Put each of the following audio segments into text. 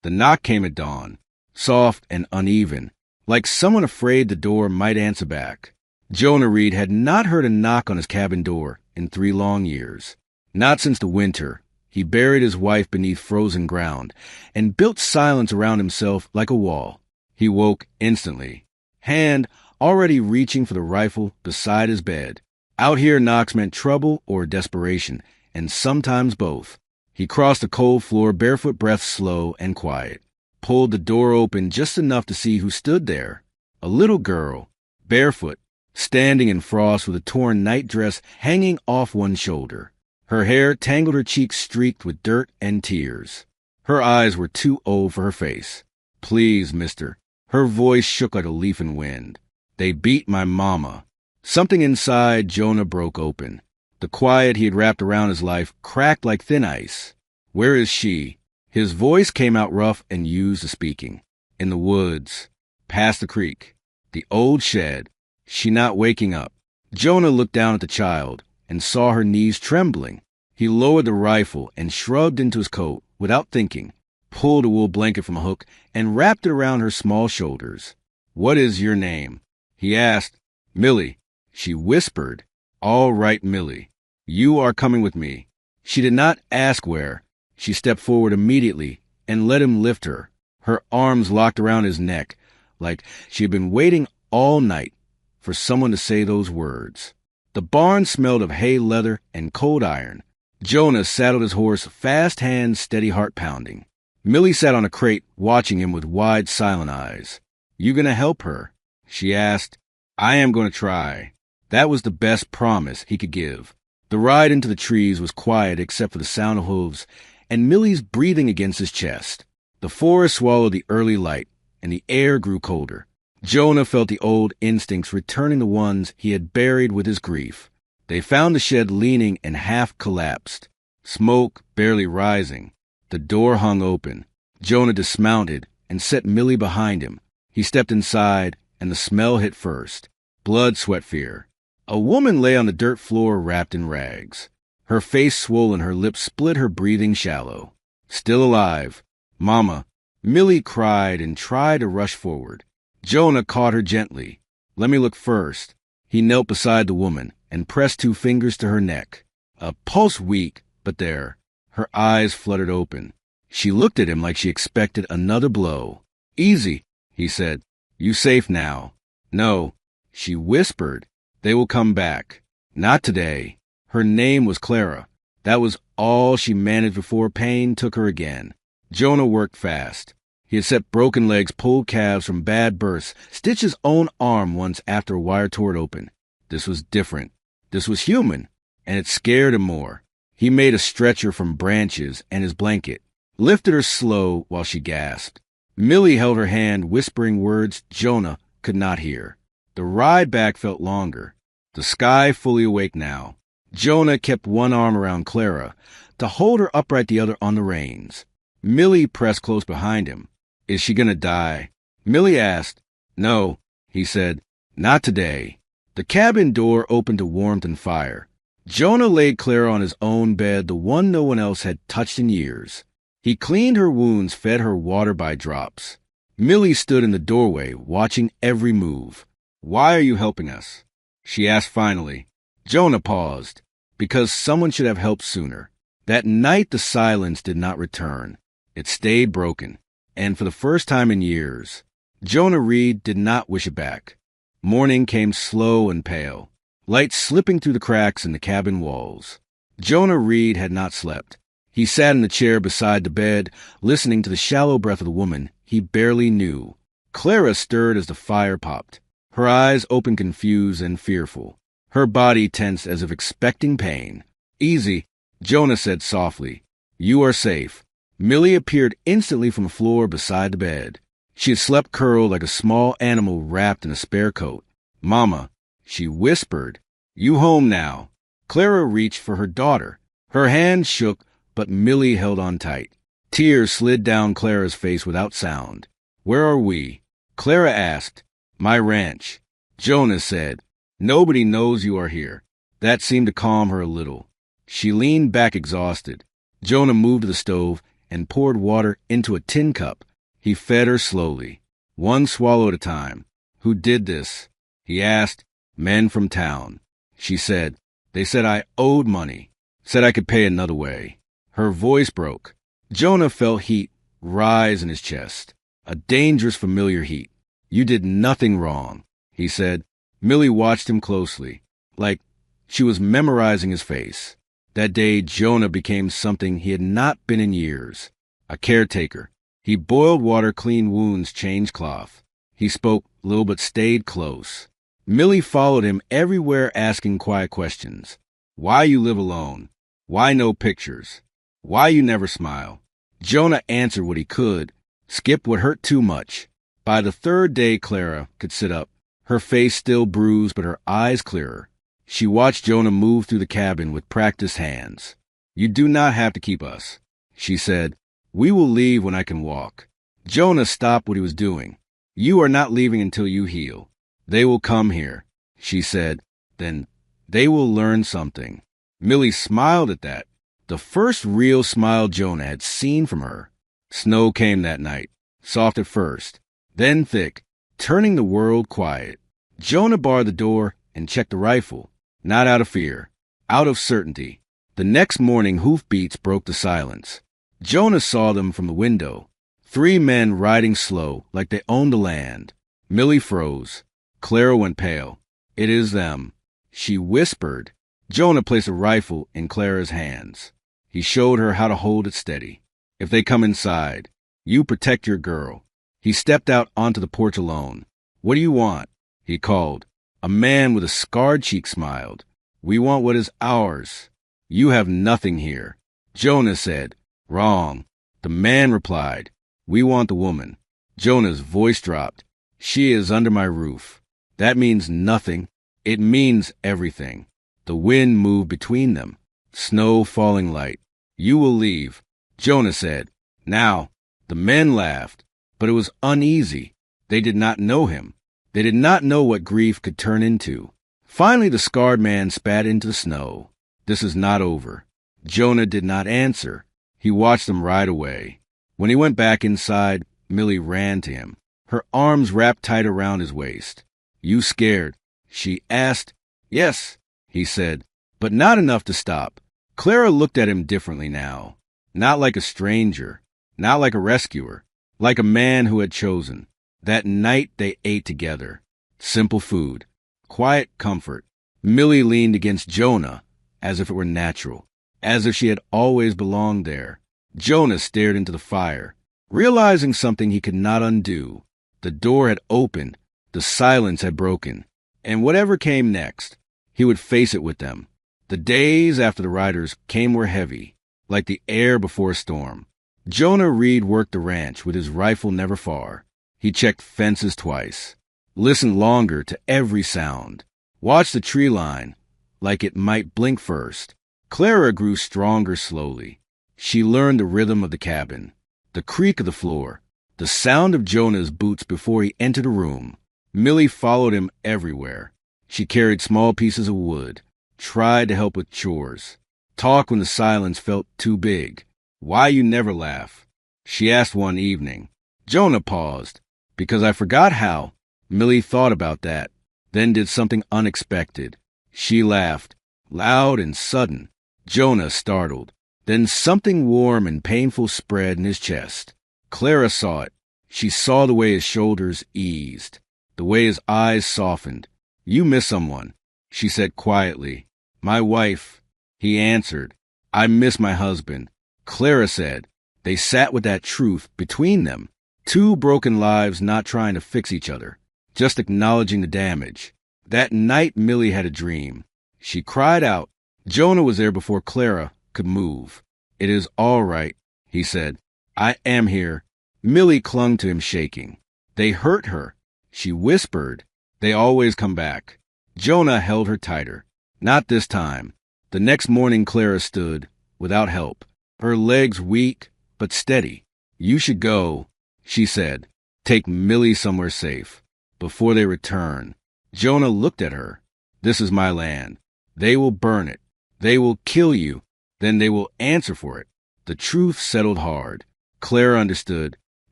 The knock came at dawn, soft and uneven, like someone afraid the door might answer back. Jonah Reed had not heard a knock on his cabin door in 3 long years. Not since the winter. He buried his wife beneath frozen ground and built silence around himself like a wall. He woke instantly, hand already reaching for the rifle beside his bed. Out here, knocks meant trouble or desperation, and sometimes both. He crossed the cold floor, barefoot, breath slow and quiet, pulled the door open just enough to see who stood there. A little girl, barefoot, standing in frost with a torn nightdress hanging off one shoulder. Her hair tangled, her cheeks streaked with dirt and tears. Her eyes were too old for her face. "Please, mister." Her voice shook like a leaf in wind. "They beat my mama." Something inside Jonah broke open. The quiet he had wrapped around his life cracked like thin ice. "Where is she?" His voice came out rough and used to speaking. "In the woods. Past the creek. The old shed. She not waking up." Jonah looked down at the child and saw her knees trembling. He lowered the rifle and shrugged into his coat without thinking, pulled a wool blanket from a hook and wrapped it around her small shoulders. "What is your name?" he asked. "Millie." She whispered. "All right, Millie. You are coming with me." She did not ask where. She stepped forward immediately and let him lift her, her arms locked around his neck, like she had been waiting all night for someone to say those words. The barn smelled of hay leather and cold iron. Jonah saddled his horse, fast hands, steady heart pounding. Millie sat on a crate, watching him with wide, silent eyes. "You gonna help her?" she asked. "I am gonna try." That was the best promise he could give. The ride into the trees was quiet except for the sound of hooves and Millie's breathing against his chest. The forest swallowed the early light, and the air grew colder. Jonah felt the old instincts returning, the ones he had buried with his grief. They found the shed leaning and half collapsed, smoke barely rising. The door hung open. Jonah dismounted and set Millie behind him. He stepped inside, and the smell hit first. Blood, sweat, fear. A woman lay on the dirt floor wrapped in rags. Her face swollen, her lips split, her breathing shallow. "Still alive. Mama." Millie cried and tried to rush forward. Jonah caught her gently. "Let me look first." He knelt beside the woman and pressed 2 fingers to her neck. A pulse weak, but there. Her eyes fluttered open. She looked at him like she expected another blow. "Easy," he said. "You safe now." "No," she whispered. "They will come back." "Not today." Her name was Clara. That was all she managed before pain took her again. Jonah worked fast. He had set broken legs, pulled calves from bad births, stitched his own arm once after a wire tore it open. This was different. This was human, and it scared him more. He made a stretcher from branches and his blanket, lifted her slow while she gasped. Millie held her hand, whispering words Jonah could not hear. The ride back felt longer. The sky fully awake now. Jonah kept one arm around Clara to hold her upright, the other on the reins. Millie pressed close behind him. "Is she gonna die?" Millie asked. "No," he said. "Not today." The cabin door opened to warmth and fire. Jonah laid Clara on his own bed, the one no one else had touched in years. He cleaned her wounds, fed her water by drops. Millie stood in the doorway, watching every move. "Why are you helping us?" she asked finally. Jonah paused. Because someone should have helped sooner. That night the silence did not return. It stayed broken. And for the first time in years, Jonah Reed did not wish it back. Morning came slow and pale, light slipping through the cracks in the cabin walls. Jonah Reed had not slept. He sat in the chair beside the bed, listening to the shallow breath of the woman he barely knew. Clara stirred as the fire popped, her eyes open, confused and fearful, her body tense as if expecting pain. "Easy," Jonah said softly. "You are safe." Millie appeared instantly from the floor beside the bed. She had slept curled like a small animal wrapped in a spare coat. "Mama," she whispered. "You home now." Clara reached for her daughter. Her hand shook, but Millie held on tight. Tears slid down Clara's face without sound. "Where are we?" Clara asked. "My ranch." Jonah said. "Nobody knows you are here." That seemed to calm her a little. She leaned back exhausted. Jonah moved to the stove and poured water into a tin cup. He fed her slowly, one swallow at a time. Who did this? He asked. Men from town. She said. They said I owed money. Said I could pay another way. Her voice broke. Jonah felt heat rise in his chest. A dangerous, familiar heat. You did nothing wrong, he said. Millie watched him closely, like she was memorizing his face. That day, Jonah became something he had not been in years. A caretaker. He boiled water, cleaned wounds, changed cloth. He spoke little but stayed close. Millie followed him everywhere, asking quiet questions. Why you live alone? Why no pictures? Why you never smile? Jonah answered what he could, skipped what hurt too much. By the third day, Clara could sit up, her face still bruised but her eyes clearer. She watched Jonah move through the cabin with practiced hands. You do not have to keep us, she said. We will leave when I can walk. Jonah stopped what he was doing. You are not leaving until you heal. They will come here, she said. Then they will learn something. Millie smiled at that, the first real smile Jonah had seen from her. Snow came that night, soft at first, then thick, turning the world quiet. Jonah barred the door and checked the rifle, not out of fear, out of certainty. The next morning, hoofbeats broke the silence. Jonah saw them from the window, 3 men riding slow like they owned the land. Millie froze. Clara went pale. It is them, she whispered. Jonah placed a rifle in Clara's hands. He showed her how to hold it steady. If they come inside, you protect your girl. He stepped out onto the porch alone. What do you want? He called. A man with a scarred cheek smiled. We want what is ours. You have nothing here. Jonah said. Wrong. The man replied. We want the woman. Jonah's voice dropped. She is under my roof. That means nothing. It means everything. The wind moved between them, snow falling light. You will leave, Jonah said. Now, the men laughed, but it was uneasy. They did not know him. They did not know what grief could turn into. Finally, the scarred man spat into the snow. This is not over. Jonah did not answer. He watched them ride away. When he went back inside, Millie ran to him, her arms wrapped tight around his waist. You scared? She asked. Yes, he said, but not enough to stop. Clara looked at him differently now. Not like a stranger, not like a rescuer, like a man who had chosen. That night they ate together. Simple food, quiet comfort. Millie leaned against Jonah as if it were natural, as if she had always belonged there. Jonah stared into the fire, realizing something he could not undo. The door had opened, the silence had broken, and whatever came next, he would face it with them. The days after the riders came were heavy, like the air before a storm. Jonah Reed worked the ranch with his rifle never far. He checked fences twice, listened longer to every sound, watched the tree line like it might blink first. Clara grew stronger slowly. She learned the rhythm of the cabin, the creak of the floor, the sound of Jonah's boots before he entered a room. Millie followed him everywhere. She carried small pieces of wood, tried to help with chores, talked when the silence felt too big. Why you never laugh? She asked one evening. Jonah paused. Because I forgot how. Millie thought about that, then did something unexpected. She laughed, loud and sudden. Jonah startled. Then something warm and painful spread in his chest. Clara saw it. She saw the way his shoulders eased, the way his eyes softened. You miss someone, she said quietly. My wife, he answered. I miss my husband. Clara said. They sat with that truth between them. 2 broken lives not trying to fix each other, just acknowledging the damage. That night Millie had a dream. She cried out. Jonah was there before Clara could move. It is all right, he said. I am here. Millie clung to him shaking. They hurt her. She whispered. They always come back. Jonah held her tighter. Not this time. The next morning Clara stood, without help, her legs weak but steady. You should go, she said. Take Millie somewhere safe. Before they return. Jonah looked at her. This is my land. They will burn it. They will kill you. Then they will answer for it. The truth settled hard. Clara understood.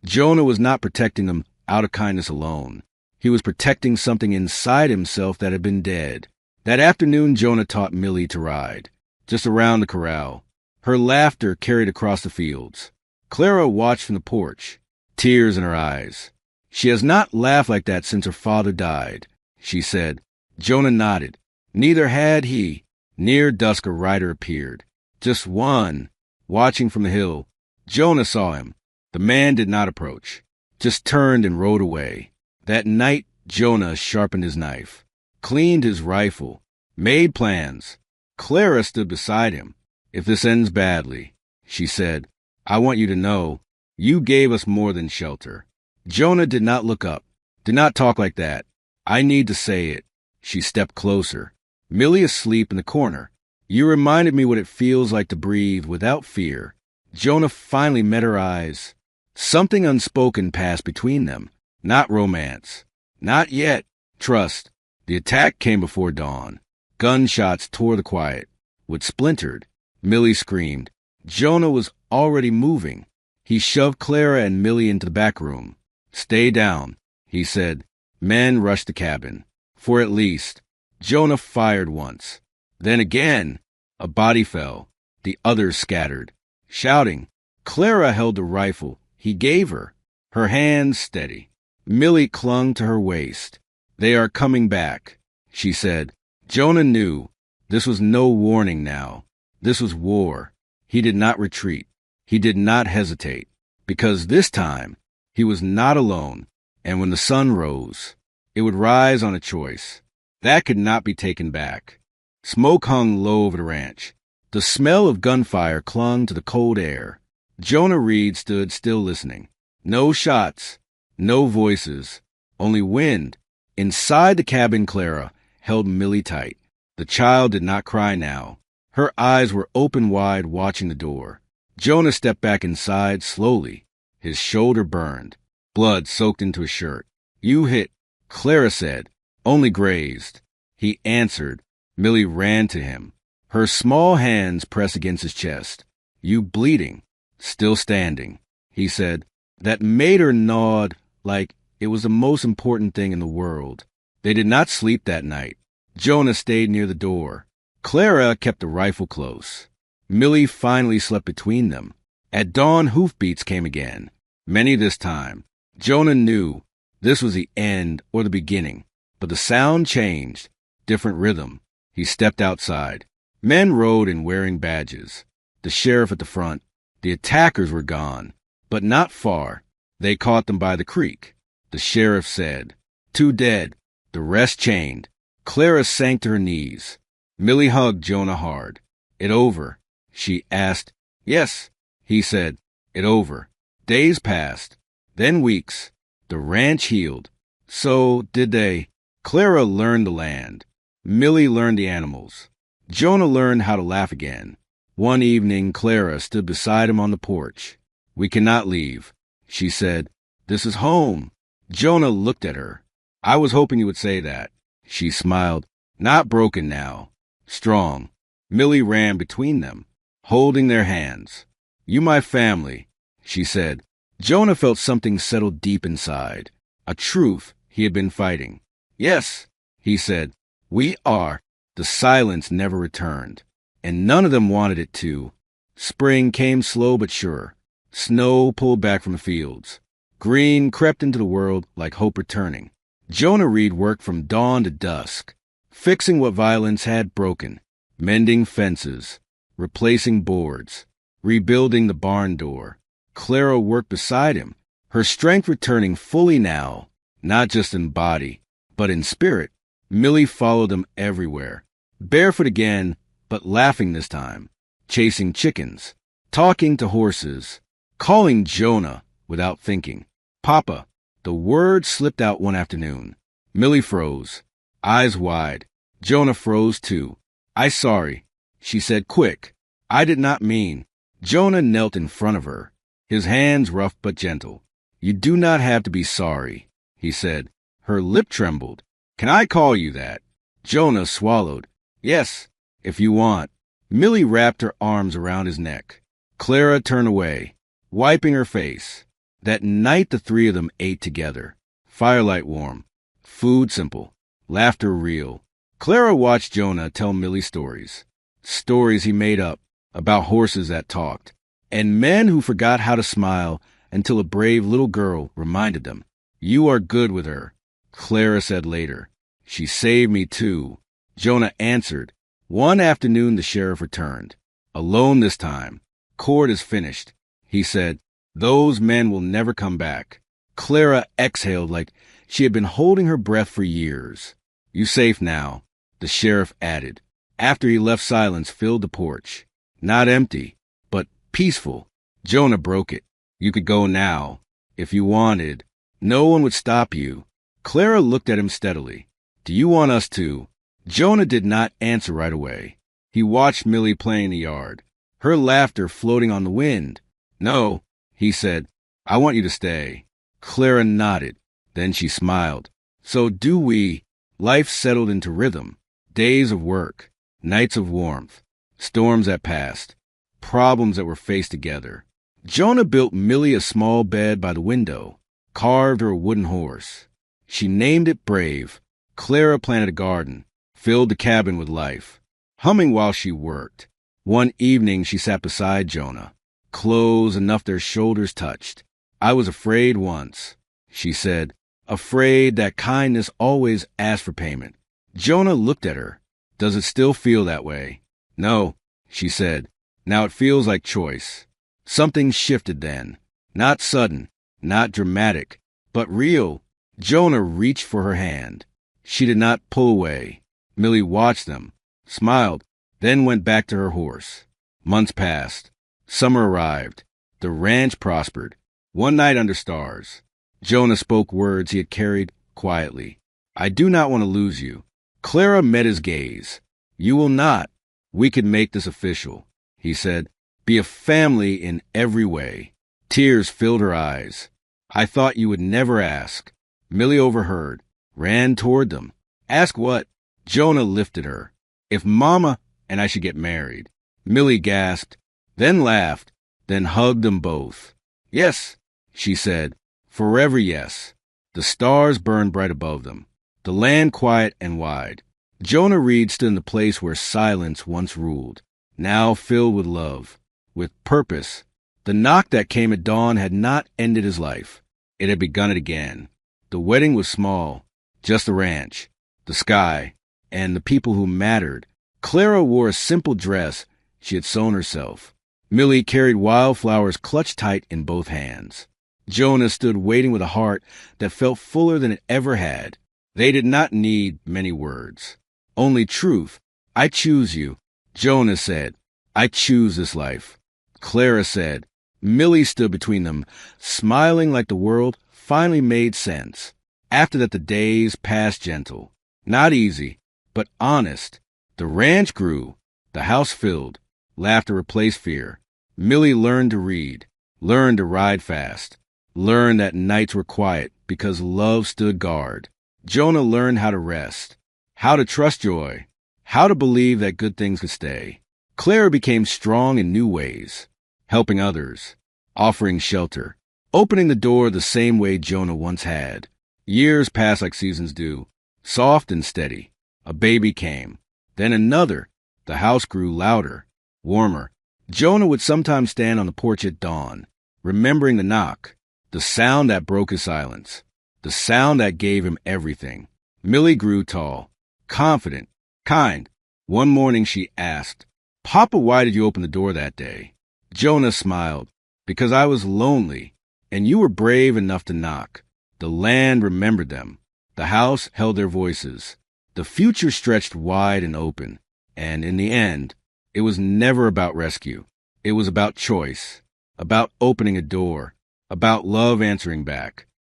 Jonah was not protecting them out of kindness alone. He was protecting something inside himself that had been dead. That afternoon, Jonah taught Millie to ride, just around the corral. Her laughter carried across the fields. Clara watched from the porch, tears in her eyes. "She has not laughed like that since her father died," she said. Jonah nodded. Neither had he. Near dusk, a rider appeared. Just one, watching from the hill. Jonah saw him. The man did not approach, just turned and rode away. That night, Jonah sharpened his knife, cleaned his rifle, made plans. Clara stood beside him. "If this ends badly," she said, "I want you to know, you gave us more than shelter." Jonah did not look up, did not talk like that. "I need to say it." She stepped closer. Millie asleep in the corner. "You reminded me what it feels like to breathe without fear." Jonah finally met her eyes. Something unspoken passed between them. Not romance. Not yet. Trust. The attack came before dawn. Gunshots tore the quiet. Wood splintered. Millie screamed. Jonah was already moving. He shoved Clara and Millie into the back room. "Stay down," he said. Men rushed the cabin. For at least. Jonah fired once. Then again. A body fell. The others scattered. Shouting. Clara held the rifle he gave her, her hands steady. Millie clung to her waist. "They are coming back," she said. Jonah knew. This was no warning now. This was war. He did not retreat. He did not hesitate. Because this time, he was not alone. And when the sun rose, it would rise on a choice. That could not be taken back. Smoke hung low over the ranch. The smell of gunfire clung to the cold air. Jonah Reed stood still listening. No shots, no voices, only wind. Inside the cabin, Clara held Millie tight. The child did not cry now. Her eyes were open wide, watching the door. Jonah stepped back inside slowly. His shoulder burned. Blood soaked into his shirt. "You hit," Clara said. "Only grazed." He answered. Millie ran to him. Her small hands pressed against his chest. "You bleeding." "Still standing," he said. That made her nod like it was the most important thing in the world. They did not sleep that night. Jonah stayed near the door. Clara kept the rifle close. Millie finally slept between them. At dawn, hoofbeats came again. Many this time. Jonah knew this was the end or the beginning. But the sound changed. Different rhythm. He stepped outside. Men rode in wearing badges. The sheriff at the front. The attackers were gone, but not far. They caught them by the creek. The sheriff said, "Two dead, the rest chained." Clara sank to her knees. Millie hugged Jonah hard. "It over?" she asked. "Yes," he said. "It over." Days passed, then weeks. The ranch healed. So did they. Clara learned the land. Millie learned the animals. Jonah learned how to laugh again. One evening, Clara stood beside him on the porch. "We cannot leave," she said. "This is home." Jonah looked at her. "I was hoping you would say that." She smiled. "Not broken now. Strong." Millie ran between them, holding their hands. "You my family," she said. Jonah felt something settle deep inside. A truth he had been fighting. "Yes," he said. "We are." The silence never returned. And none of them wanted it to. Spring came slow but sure. Snow pulled back from the fields. Green crept into the world like hope returning. Jonah Reed worked from dawn to dusk, fixing what violence had broken, mending fences, replacing boards, rebuilding the barn door. Clara worked beside him, her strength returning fully now, not just in body, but in spirit. Millie followed them everywhere, barefoot again, but laughing this time, chasing chickens, talking to horses, calling Jonah without thinking. "Papa." The word slipped out one afternoon. Millie froze, eyes wide. Jonah froze too. "I sorry," she said quick. "I did not mean." Jonah knelt in front of her, his hands rough but gentle. "You do not have to be sorry," he said. Her lip trembled. "Can I call you that?" Jonah swallowed. "Yes, if you want." Millie wrapped her arms around his neck. Clara turned away, wiping her face. That night the three of them ate together. Firelight warm, food simple, laughter real. Clara watched Jonah tell Millie stories. Stories he made up about horses that talked, and men who forgot how to smile until a brave little girl reminded them. "You are good with her," Clara said later. "She saved me too." Jonah answered. One afternoon the sheriff returned. Alone this time. "Court is finished," he said. "Those men will never come back." Clara exhaled like she had been holding her breath for years. "You safe now," the sheriff added, after he left silence filled the porch. Not empty, but peaceful. Jonah broke it. "You could go now, if you wanted. No one would stop you." Clara looked at him steadily. "Do you want us to?" Jonah did not answer right away. He watched Millie playing in the yard, her laughter floating on the wind. "No," he said, "I want you to stay." Clara nodded. Then she smiled. "So do we." Life settled into rhythm. Days of work, nights of warmth, storms that passed, problems that were faced together. Jonah built Millie a small bed by the window, carved her a wooden horse. She named it Brave. Clara planted a garden, filled the cabin with life, humming while she worked. One evening she sat beside Jonah, clothes enough their shoulders touched. "I was afraid once," she said, "afraid that kindness always asked for payment." Jonah looked at her. "Does it still feel that way?" "No," she said. "Now it feels like choice." Something shifted then. Not sudden, not dramatic, but real. Jonah reached for her hand. She did not pull away. Millie watched them, smiled, then went back to her horse. Months passed. Summer arrived. The ranch prospered. One night under stars, Jonah spoke words he had carried quietly. "I do not want to lose you." Clara met his gaze. "You will not. We could make this official," he said. "Be a family in every way." Tears filled her eyes. "I thought you would never ask." Millie overheard, ran toward them. "Ask what?" Jonah lifted her. "If Mama and I should get married." Millie gasped, then laughed, then hugged them both. "Yes," she said. "Forever yes." The stars burned bright above them, the land quiet and wide. Jonah Reed stood in the place where silence once ruled, now filled with love, with purpose. The knock that came at dawn had not ended his life. It had begun it again. The wedding was small, just the ranch, the sky, and the people who mattered. Clara wore a simple dress she had sewn herself. Millie carried wildflowers clutched tight in both hands. Jonah stood waiting with a heart that felt fuller than it ever had. They did not need many words, only truth. "I choose you," Jonah said. "I choose this life." Clara said. Millie stood between them, smiling like the world finally made sense. After that the days passed gentle, not easy, but honest. The ranch grew, the house filled, laughter replaced fear. Millie learned to read, learned to ride fast, learned that nights were quiet because love stood guard. Jonah learned how to rest, how to trust joy, how to believe that good things could stay. Clara became strong in new ways, helping others, offering shelter, opening the door the same way Jonah once had. Years passed like seasons do, soft and steady. A baby came, then another. The house grew louder, warmer. Jonah would sometimes stand on the porch at dawn, remembering the knock, the sound that broke his silence, the sound that gave him everything. Millie grew tall, confident, kind. One morning she asked, "Papa, why did you open the door that day?" Jonah smiled. "Because I was lonely, and you were brave enough to knock." The land remembered them. The house held their voices. The future stretched wide and open. And in the end, it was never about rescue. It was about choice, about opening a door, about love answering back.